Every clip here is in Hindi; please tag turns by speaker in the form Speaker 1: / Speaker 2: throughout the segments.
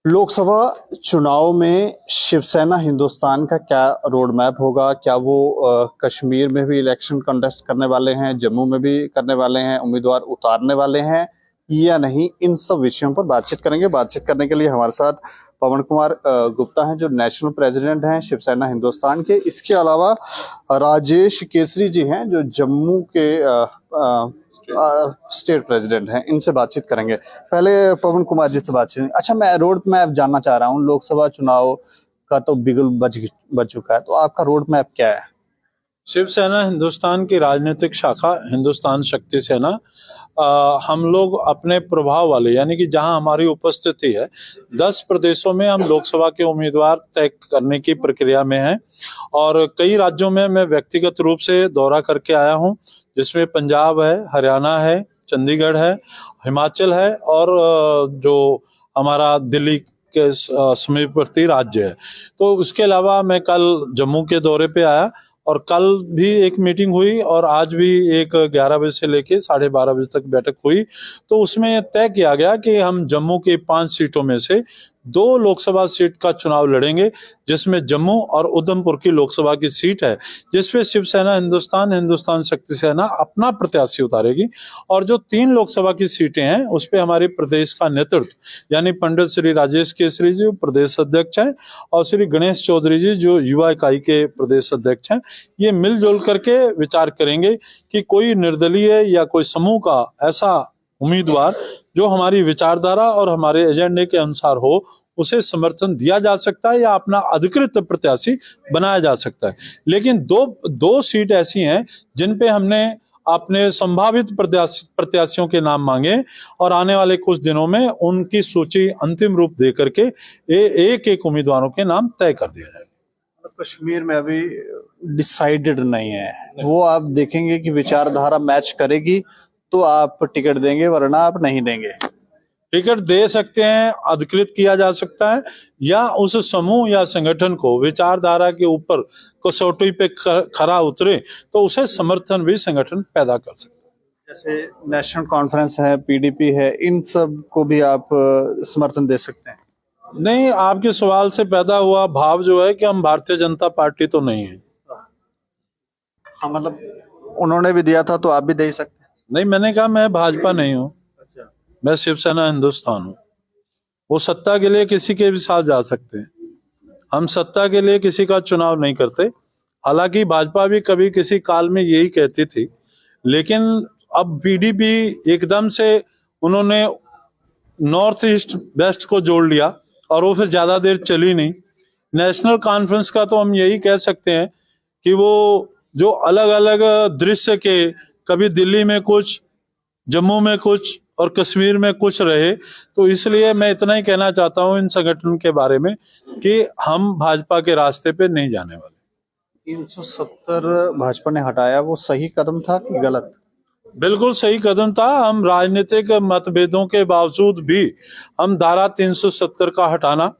Speaker 1: लोकसभा चुनाव में शिवसेना हिंदुस्तान का क्या रोड मैप होगा? क्या वो कश्मीर में भी इलेक्शन कंटेस्ट करने वाले हैं, जम्मू में भी करने वाले हैं, उम्मीदवार उतारने वाले हैं या नहीं? इन सब विषयों पर बातचीत करेंगे। बातचीत करने के लिए हमारे साथ पवन कुमार गुप्ता हैं, जो नेशनल प्रेसिडेंट हैं शिवसेना हिंदुस्तान के। इसके अलावा राजेश केसरी जी हैं, जो जम्मू के स्टेट प्रेसिडेंट हैं। इनसे बातचीत करेंगे। पहले पवन कुमार जी से बातचीत। अच्छा, मैं रोड मैप जानना चाह रहा हूँ। लोकसभा चुनाव का तो बिगुल बज चुका है, तो आपका रोड मैप क्या है?
Speaker 2: शिवसेना हिंदुस्तान की राजनीतिक शाखा हिंदुस्तान शक्ति सेना, हम लोग अपने प्रभाव वाले यानी कि जहां हमारी उपस्थिति है 10 प्रदेशों में हम लोकसभा के उम्मीदवार तय करने की प्रक्रिया में हैं और कई राज्यों में मैं व्यक्तिगत रूप से दौरा करके आया हूं, जिसमें पंजाब है, हरियाणा है, चंडीगढ़ है, हिमाचल है और जो हमारा दिल्ली के समीपवर्ती राज्य है। तो उसके अलावा मैं कल जम्मू के दौरे पे आया और कल भी एक मीटिंग हुई और आज भी एक 11 बजे से लेके 12:30 बजे तक बैठक हुई। तो उसमें तय किया गया कि हम जम्मू की 5 सीटों में से 2 लोकसभा सीट का चुनाव लड़ेंगे, जिसमें जम्मू और उधमपुर की लोकसभा की सीट है, जिसपे शिवसेना हिंदुस्तान शक्ति सेना अपना प्रत्याशी उतारेगी और जो 3 लोकसभा की सीटें हैं उस पे हमारे प्रदेश का नेतृत्व यानी पंडित श्री राजेश केसरी जी प्रदेश अध्यक्ष हैं और श्री गणेश चौधरी जी जो युवा इकाई के प्रदेश अध्यक्ष हैं, ये मिलजुल करके विचार करेंगे कि कोई निर्दलीय या कोई समूह का ऐसा उम्मीदवार जो हमारी विचारधारा और हमारे एजेंडे के अनुसार हो, उसे समर्थन दिया जा सकता है या अपना अधिकृत प्रत्याशी बनाया जा सकता है। लेकिन दो सीट ऐसी हैं जिन पे हमने अपने संभावित प्रत्याशियों के नाम मांगे और आने वाले कुछ दिनों में उनकी सूची अंतिम रूप दे करके एक एक उम्मीदवारों के नाम तय कर दिया जाएगा।
Speaker 1: कश्मीर में अभी डिसाइडेड नहीं है, वो आप देखेंगे कि विचारधारा मैच करेगी तो आप टिकट देंगे, वरना आप नहीं देंगे।
Speaker 2: टिकट दे सकते हैं, अधिकृत किया जा सकता है या उस समूह या संगठन को विचारधारा के ऊपर कसौटी पे खरा उतरे तो उसे समर्थन भी संगठन पैदा कर सकता है।
Speaker 1: जैसे नेशनल कॉन्फ्रेंस है, पीडीपी है, इन सब को भी आप समर्थन दे सकते हैं?
Speaker 2: नहीं, आपके सवाल से पैदा हुआ भाव जो है कि हम भारतीय जनता पार्टी तो नहीं है।
Speaker 1: हाँ, मतलब उन्होंने भी दिया था तो आप भी दे सकते हैं?
Speaker 2: नहीं, मैंने कहा मैं भाजपा नहीं हूँ। अच्छा। मैं शिवसेना हिंदुस्तान हूँ। वो सत्ता के लिए किसी के भी साथ जा सकते हैं, हम सत्ता के लिए किसी का चुनाव नहीं करते। हालांकि भाजपा भी कभी किसी काल में यही कहती थी, लेकिन अब पीडीपी एकदम से उन्होंने नॉर्थ ईस्ट वेस्ट को जोड़ लिया और वो फिर ज्यादा देर चली नहीं। नेशनल कॉन्फ्रेंस का तो हम यही कह सकते हैं कि वो जो अलग अलग दृश्य के कभी दिल्ली में कुछ, जम्मू में कुछ और कश्मीर में कुछ रहे, तो इसलिए मैं इतना ही कहना चाहता हूं इन संगठन के बारे में कि हम भाजपा के रास्ते पे नहीं जाने वाले।
Speaker 1: 370 भाजपा ने हटाया, वो सही कदम था कि गलत?
Speaker 2: बिल्कुल सही कदम था। हम राजनीतिक मतभेदों के बावजूद भी हम धारा 370 का हटाना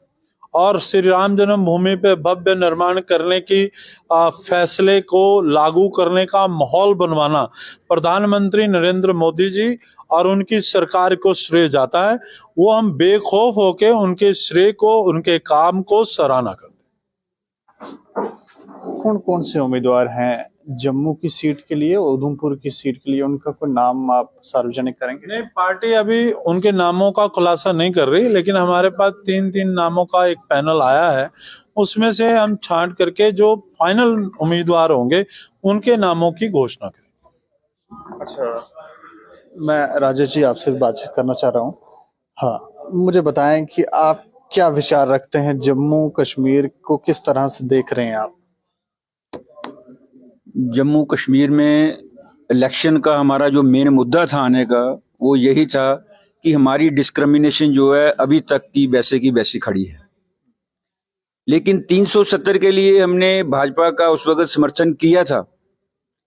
Speaker 2: और श्री राम जन्मभूमि पे भव्य निर्माण करने की फैसले को लागू करने का माहौल बनवाना प्रधानमंत्री नरेंद्र मोदी जी और उनकी सरकार को श्रेय जाता है। वो हम बेखौफ होके उनके श्रेय को, उनके काम को सराहना करते हैं।
Speaker 1: कौन कौन से उम्मीदवार हैं जम्मू की सीट के लिए, उधमपुर की सीट के लिए? उनका कोई नाम आप सार्वजनिक करेंगे?
Speaker 2: नहीं, पार्टी अभी उनके नामों का खुलासा नहीं कर रही, लेकिन हमारे पास 3 नामों का एक पैनल आया है, उसमें से हम छांट करके जो फाइनल उम्मीदवार होंगे उनके नामों की घोषणा करेंगे।
Speaker 1: अच्छा, मैं राजेश जी आपसे भी बातचीत करना चाह रहा हूँ। हाँ, मुझे बताएं कि आप क्या विचार रखते हैं, जम्मू कश्मीर को किस तरह से देख रहे हैं आप?
Speaker 3: जम्मू कश्मीर में इलेक्शन का हमारा जो मेन मुद्दा था आने का, वो यही था कि हमारी डिस्क्रिमिनेशन जो है अभी तक की वैसी खड़ी है। लेकिन 370 के लिए हमने भाजपा का उस वक्त समर्थन किया था,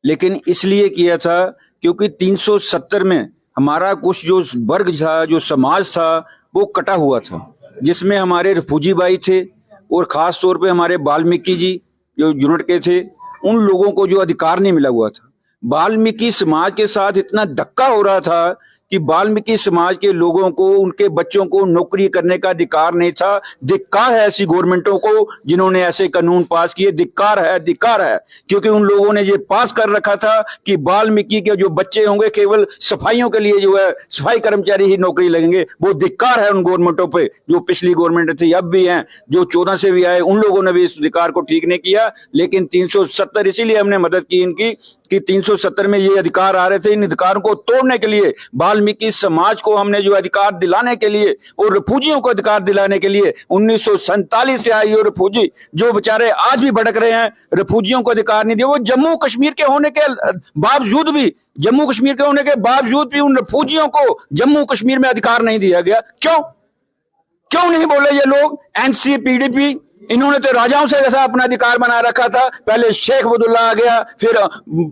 Speaker 3: लेकिन इसलिए किया था क्योंकि 370 में हमारा कुछ जो वर्ग था, जो समाज था, वो कटा हुआ था, जिसमें हमारे रिफूजी भाई थे और खास तौर पे हमारे वाल्मीकि जी जो यूनिट के थे, उन लोगों को जो अधिकार नहीं मिला हुआ था। वाल्मीकि समाज के साथ इतना धक्का हो रहा था कि वाल्मीकि समाज के लोगों को, उनके बच्चों को नौकरी करने का अधिकार नहीं था। धिक्कार है ऐसी गवर्नमेंटों को जिन्होंने ऐसे कानून पास किए, धिक्कार है, क्योंकि उन लोगों ने ये पास कर रखा था कि वाल्मीकि के जो बच्चे होंगे केवल सफाइयों के लिए जो है सफाई कर्मचारी ही नौकरी लगेंगे। वो धिक्कार है उन गवर्नमेंटों पे जो पिछली गवर्नमेंट थी, अब भी हैं, जो 14 से भी आए, उन लोगों ने भी इस अधिकार को ठीक नहीं किया। लेकिन 370 इसीलिए हमने मदद की इनकी कि 370 में ये अधिकार आ रहे थे, इन अधिकारों को तोड़ने के लिए, वाल्मीकि समाज को हमने जो अधिकार दिलाने के लिए और रिफ्यूजियों को अधिकार दिलाने के लिए 1947 से आई और रिफ्यूजी जो बेचारे आज भी भड़क रहे हैं, रिफ्यूजियों को अधिकार नहीं दिया। वो जम्मू कश्मीर के होने के बावजूद भी, जम्मू कश्मीर के होने के बावजूद भी उन रिफ्यूजियों को जम्मू कश्मीर में अधिकार नहीं दिया गया। क्यों नहीं बोले ये लोग? एनसी पीडीपी इन्होंने तो राजाओं से जैसा अपना अधिकार बना रखा था। पहले शेख अब्दुल्ला आ गया, फिर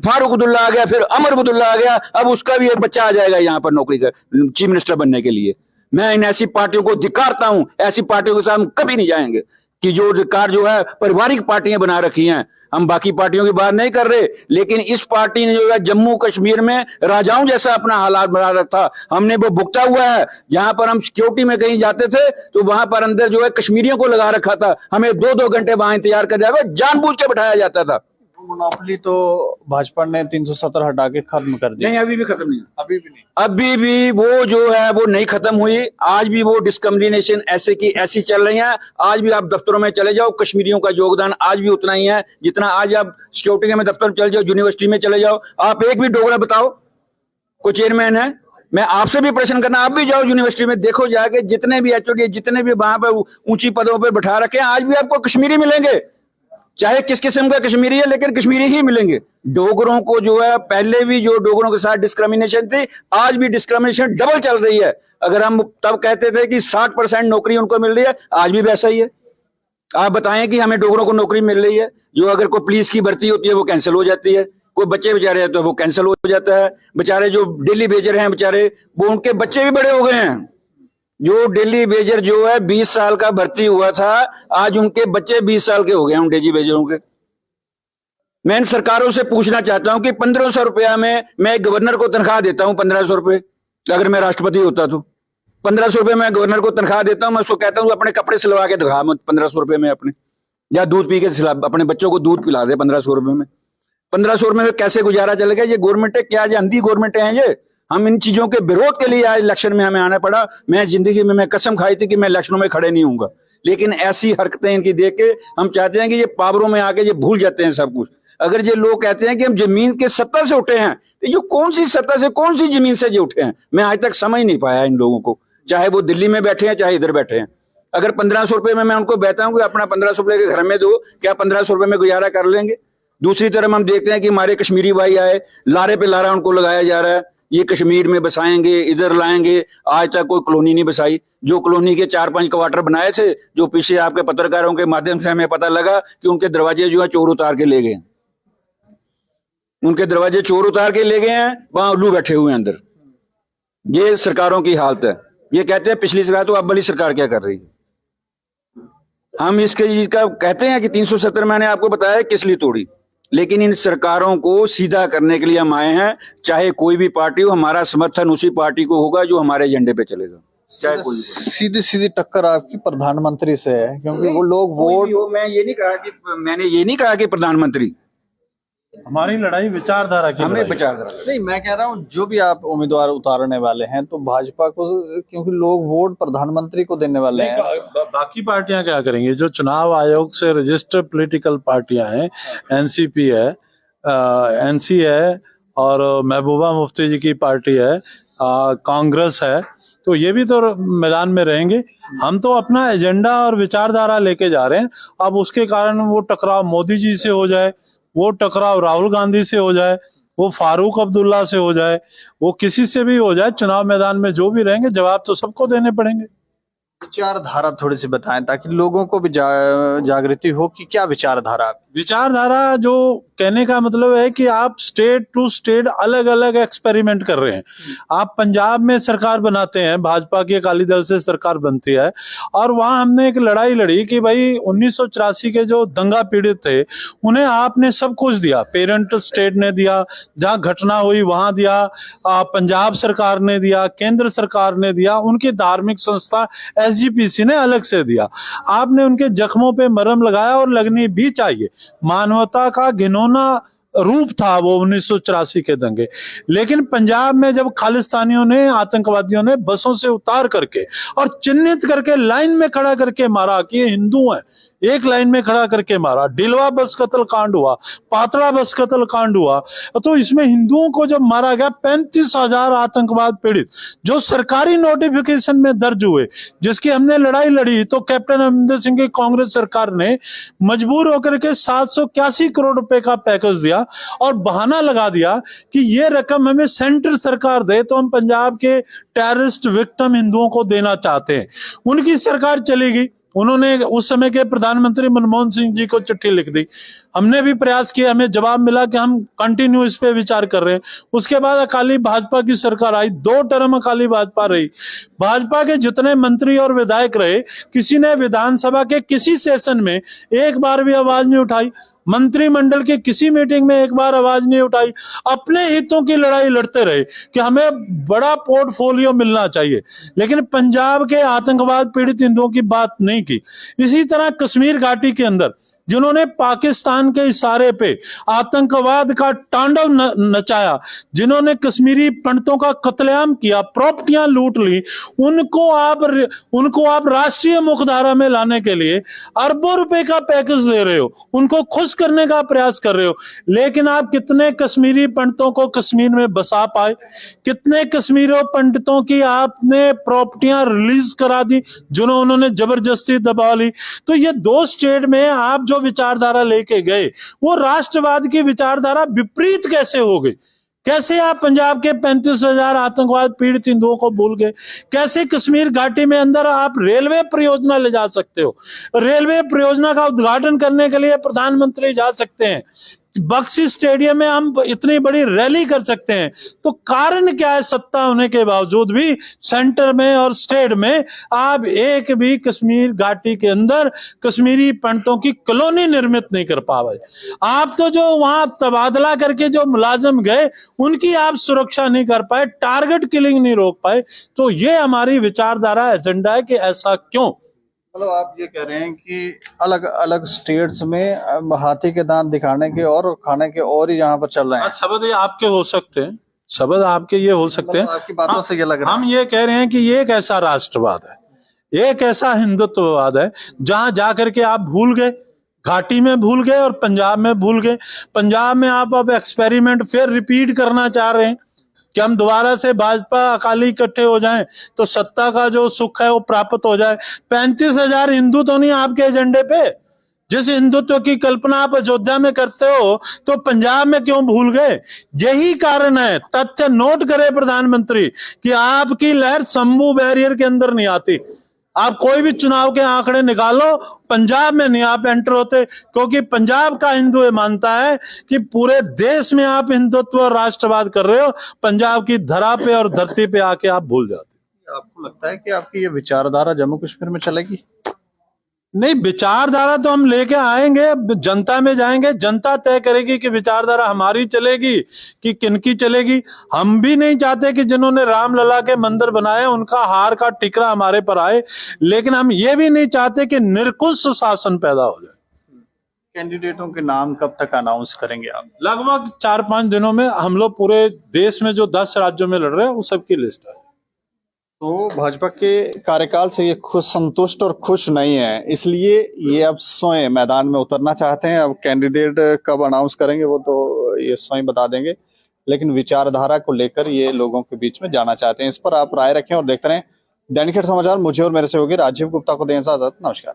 Speaker 3: फारूक अब्दुल्ला आ गया, फिर अमर अब्दुल्ला आ गया, अब उसका भी एक बच्चा आ जाएगा यहाँ पर नौकरी का चीफ मिनिस्टर बनने के लिए। मैं इन ऐसी पार्टियों को धिक्कारता हूं, ऐसी पार्टियों के साथ हम कभी नहीं जाएंगे कि जो अधिकार जो है पारिवारिक पार्टियां बना रखी हैं। हम बाकी पार्टियों की बात नहीं कर रहे, लेकिन इस पार्टी ने जो है जम्मू कश्मीर में राजाओं जैसा अपना हालात बना रखा, हमने वो भुगता हुआ है। जहां पर हम सिक्योरिटी में कहीं जाते थे तो वहां पर अंदर जो है कश्मीरियों को लगा रखा था, हमें 2-2 घंटे वहां इंतजार कर जाएगा, जानबूझ के बैठाया जाता था।
Speaker 1: मोनोपोली तो भाजपा ने 370 हटा के खत्म कर दिया।
Speaker 3: नहीं, अभी भी खत्म नहीं,
Speaker 1: अभी भी नहीं,
Speaker 3: अभी भी वो जो है वो नहीं खत्म हुई। आज भी वो डिस्क्रिमिनेशन ऐसे की ऐसी चल रही है। आज भी आप दफ्तरों में चले जाओ, कश्मीरियों का योगदान आज भी उतना ही है जितना आज आप सिक्योरिटी में दफ्तर में चले जाओ, यूनिवर्सिटी में चले जाओ, आप एक भी डोगरा बताओ कोई चेयरमैन है? मैं आपसे भी प्रश्न करना, आप भी जाओ यूनिवर्सिटी में, देखो जाके जितने भी एचओडी, जितने भी वहां पर ऊंची पदों पर बैठा रखे हैं, आज भी आपको कश्मीरी मिलेंगे, चाहे किस किस्म का कश्मीरी है, लेकिन कश्मीरी ही मिलेंगे। डोगरों को जो है पहले भी जो डोगरों के साथ डिस्क्रिमिनेशन थी, आज भी डिस्क्रिमिनेशन डबल चल रही है। अगर हम तब कहते थे कि 60% नौकरी उनको मिल रही है, आज भी वैसा ही है। आप बताएं कि हमें डोगरों को नौकरी मिल रही है, जो अगर कोई पुलिस की भर्ती होती है वो कैंसिल हो जाती है, कोई बच्चे बेचारे हैं तो वो कैंसिल हो जाता है। बेचारे जो डेली वेजर हैं बेचारे, वो उनके बच्चे भी बड़े हो गए हैं। जो डेली वेजर जो है 20 साल का भर्ती हुआ था, आज उनके बच्चे 20 साल के हो गए हैं उन डेली वेजरों के। मैं इन सरकारों से पूछना चाहता हूं कि 1500 रुपया में मैं गवर्नर को तनख्वाह देता हूं, 1500 रुपए, अगर मैं राष्ट्रपति होता तो 1500 रुपए मैं गवर्नर को तनख्वाह देता हूं। मैं उसको कहता हूं अपने कपड़े सिलवा के दिखा 1500 रुपए में अपने, या दूध पी के अपने बच्चों को दूध पिला दे 1500 रुपए में। 1500 रुपए में कैसे गुजारा चलेगा? ये गवर्नमेंट है क्या? ये अंधी गवर्नमेंट है ये। हम इन चीजों के विरोध के लिए आज इलेक्शन में हमें आना पड़ा। मैं जिंदगी में मैं कसम खाई थी कि मैं इलेक्शनों में खड़े नहीं होऊंगा, लेकिन ऐसी हरकतें इनकी देख के हम चाहते हैं कि ये पावरों में आके ये भूल जाते हैं सब कुछ। अगर ये लोग कहते हैं कि हम जमीन के सत्ता से उठे हैं, तो ये कौन सी सत्ता से, कौन सी जमीन से ये उठे हैं? मैं आज तक समझ नहीं पाया इन लोगों को, चाहे वो दिल्ली में बैठे हैं चाहे इधर बैठे हैं। अगर 1500 रुपए में मैं उनको कहता हूं कि अपना 1500 रुपए के घर में दो, क्या 1500 रुपए में गुजारा कर लेंगे? दूसरी तरफ हम देखते हैं कि हमारे कश्मीरी भाई आए, लारे पे लारा उनको लगाया जा रहा है, ये कश्मीर में बसाएंगे, इधर लाएंगे। आज तक कोई कॉलोनी नहीं बसाई। जो कॉलोनी के 4-5 क्वार्टर बनाए थे, जो पीछे आपके पत्रकारों के माध्यम से हमें पता लगा कि उनके दरवाजे जो है चोर उतार के ले गए, उनके दरवाजे चोर उतार के ले गए हैं, वहां उल्लू बैठे हुए हैं अंदर। ये सरकारों की हालत है। ये कहते हैं पिछली सरकार, तो अब वाली सरकार क्या कर रही है? हम इसके चीज का कहते हैं कि 370 मैंने आपको बताया किस लिए तोड़ी, लेकिन इन सरकारों को सीधा करने के लिए हम आए हैं। चाहे कोई भी पार्टी हो, हमारा समर्थन उसी पार्टी को होगा जो हमारे एजेंडे पे चलेगा। चाहे कोई
Speaker 1: सीधी सीधी टक्कर आपकी प्रधानमंत्री से है, क्योंकि वो लोग वोट,
Speaker 3: मैंने ये नहीं कहा कि प्रधानमंत्री,
Speaker 2: हमारी लड़ाई विचारधारा की
Speaker 3: हमने
Speaker 2: लड़ाई है।
Speaker 3: विचारधारा
Speaker 1: नहीं, मैं कह रहा हूँ जो भी आप उम्मीदवार उतारने वाले हैं, तो भाजपा को, क्योंकि लोग वोट प्रधानमंत्री को देने वाले हैं।
Speaker 2: बाकी पार्टियां क्या करेंगी? जो चुनाव आयोग से रजिस्टर्ड पॉलिटिकल पार्टियां हैं, एनसीपी है, एनसी है, और महबूबा मुफ्ती जी की पार्टी है, कांग्रेस है, तो ये भी तो मैदान में रहेंगे। हम तो अपना एजेंडा और विचारधारा लेके जा रहे हैं। अब उसके कारण वो टकराव मोदी जी से हो जाए, वो टकराव राहुल गांधी से हो जाए, वो फारूक अब्दुल्ला से हो जाए, वो किसी से भी हो जाए, चुनाव मैदान में जो भी रहेंगे जवाब तो सबको देने पड़ेंगे।
Speaker 1: विचारधारा थोड़ी सी बताएं ताकि लोगों को भी जागृति हो कि क्या विचारधारा है।
Speaker 2: विचारधारा जो कहने का मतलब है कि आप स्टेट टू स्टेट अलग अलग एक्सपेरिमेंट कर रहे हैं। आप पंजाब में सरकार बनाते हैं, भाजपा की अकाली दल से सरकार बनती है, और वहां हमने एक लड़ाई लड़ी कि भाई 1984 के जो दंगा पीड़ित थे उन्हें आपने सब कुछ दिया, पेरेंट स्टेट ने दिया, जहां घटना हुई वहां दिया, पंजाब सरकार ने दिया, केंद्र सरकार ने दिया, उनकी धार्मिक संस्था एसजीपीसी ने अलग से दिया। आपने उनके जख्मों पे मरहम लगाया, और लगनी भी चाहिए। मानवता का घिनौना रूप था वो 1984 के दंगे। लेकिन पंजाब में जब खालिस्तानियों ने, आतंकवादियों ने बसों से उतार करके और चिन्हित करके लाइन में खड़ा करके मारा कि ये हिंदू हैं, एक लाइन में खड़ा करके मारा, डिलवा बस कत्ल कांड हुआ, पातड़ा बस कत्ल कांड हुआ, तो इसमें हिंदुओं को जब मारा गया, 35,000 आतंकवाद पीड़ित जो सरकारी नोटिफिकेशन में दर्ज हुए, जिसकी हमने लड़ाई लड़ी, तो कैप्टन अमरिंदर सिंह की कांग्रेस सरकार ने मजबूर होकर के 781 करोड़ रुपए का पैकेज दिया और बहाना लगा दिया कि ये रकम हमें सेंट्रल सरकार दे, तो हम पंजाब के टेररिस्ट विक्टिम हिंदुओं को देना चाहते हैं। उनकी सरकार चली गई, उन्होंने उस समय के प्रधानमंत्री मनमोहन सिंह जी को चिट्ठी लिख दी। हमने भी प्रयास किया, हमें जवाब मिला कि हम कंटिन्यू इस पे विचार कर रहे हैं। उसके बाद अकाली भाजपा की सरकार आई, 2 टर्म अकाली भाजपा रही। भाजपा के जितने मंत्री और विधायक रहे, किसी ने विधानसभा के किसी सेशन में एक बार भी आवाज नहीं उठाई, मंत्रिमंडल की किसी मीटिंग में एक बार आवाज नहीं उठाई। अपने हितों की लड़ाई लड़ते रहे कि हमें बड़ा पोर्टफोलियो मिलना चाहिए, लेकिन पंजाब के आतंकवाद पीड़ित हिंदुओं की बात नहीं की। इसी तरह कश्मीर घाटी के अंदर जिन्होंने पाकिस्तान के इशारे पे आतंकवाद का तांडव नचाया, जिन्होंने कश्मीरी पंडितों का कत्लेआम किया, प्रॉपर्टियां लूट ली, उनको आप राष्ट्रीय मुखधारा में लाने के लिए अरबों रुपए का पैकेज दे रहे हो, उनको खुश करने का प्रयास कर रहे हो। लेकिन आप कितने कश्मीरी पंडितों को कश्मीर में बसा पाए? कितने कश्मीरी पंडितों की आपने प्रॉपर्टियां रिलीज करा दी जिन्होंने उन्होंने जबरदस्ती दबा ली? तो ये 2 स्टेट में आप जो विचारधारा लेके गए, वो राष्ट्रवाद की विचारधारा विपरीत कैसे हो गई? कैसे आप पंजाब के 35,000 आतंकवाद पीड़ित हिंदुओं को भूल गए? कैसे कश्मीर घाटी में अंदर आप रेलवे परियोजना ले जा सकते हो? रेलवे परियोजना का उद्घाटन करने के लिए प्रधानमंत्री जा सकते हैं, बक्सी स्टेडियम में हम इतनी बड़ी रैली कर सकते हैं। तो कारण क्या है? सत्ता होने के बावजूद भी सेंटर में और स्टेट में आप एक भी कश्मीर घाटी के अंदर कश्मीरी पंडितों की कॉलोनी निर्मित नहीं कर पाए। आप तो जो वहां तबादला करके जो मुलाजिम गए, उनकी आप सुरक्षा नहीं कर पाए, टारगेट किलिंग नहीं रोक पाए। तो ये हमारी विचारधारा एजेंडा है कि ऐसा क्यों?
Speaker 1: मतलब आप ये कह रहे हैं कि अलग अलग स्टेट्स में हाथी के दांत दिखाने के और खाने के और ही यहाँ पर चल रहे हैं।
Speaker 2: शब्द ये आपके हो सकते हैं, शब्द आपके ये हो सकते हैं,
Speaker 1: आपकी बातों से ये लग रहा है।
Speaker 2: हम ये कह रहे हैं कि ये एक ऐसा राष्ट्रवाद है, एक ऐसा हिंदुत्ववाद है जहां जाकर के आप भूल गए, घाटी में भूल गए और पंजाब में भूल गए। पंजाब में आप अब एक्सपेरिमेंट फिर रिपीट करना चाह रहे हैं कि हम दोबारा से भाजपा अकाली इकट्ठे हो जाएं तो सत्ता का जो सुख है वो प्राप्त हो जाए। 35,000 हिंदू तो नहीं आपके एजेंडे पे। जिस हिंदुत्व की कल्पना आप अयोध्या में करते हो, तो पंजाब में क्यों भूल गए? यही कारण है। तथ्य नोट करें प्रधानमंत्री कि आपकी लहर शंभू बैरियर के अंदर नहीं आती। आप कोई भी चुनाव के आंकड़े निकालो, पंजाब में नहीं आप एंटर होते, क्योंकि पंजाब का हिंदू ये मानता है कि पूरे देश में आप हिंदुत्व और राष्ट्रवाद कर रहे हो, पंजाब की धरा पे और धरती पे आके आप भूल जाते।
Speaker 1: आपको लगता है कि आपकी ये विचारधारा जम्मू कश्मीर में चलेगी?
Speaker 2: नहीं, विचारधारा तो हम लेके आएंगे, जनता में जाएंगे, जनता तय करेगी कि विचारधारा हमारी चलेगी कि किनकी चलेगी। हम भी नहीं चाहते कि जिन्होंने रामलला के मंदिर बनाए उनका हार का टिकरा हमारे पर आए, लेकिन हम ये भी नहीं चाहते कि निरंकुश शासन पैदा हो जाए।
Speaker 1: कैंडिडेटों के नाम कब तक अनाउंस करेंगे आप?
Speaker 2: लगभग 4-5 दिनों में हम लोग पूरे देश में जो 10 राज्यों में लड़ रहे हैं उस सबकी लिस्ट है।
Speaker 1: तो भाजपा के कार्यकाल से ये संतुष्ट और खुश नहीं है, इसलिए ये अब स्वयं मैदान में उतरना चाहते हैं। अब कैंडिडेट कब अनाउंस करेंगे वो तो ये स्वयं बता देंगे, लेकिन विचारधारा को लेकर ये लोगों के बीच में जाना चाहते हैं। इस पर आप राय रखें और देखते रहें दैनिक समाचार। मुझे और मेरे सहयोगी राजीव गुप्ता को दें इजाजत। नमस्कार।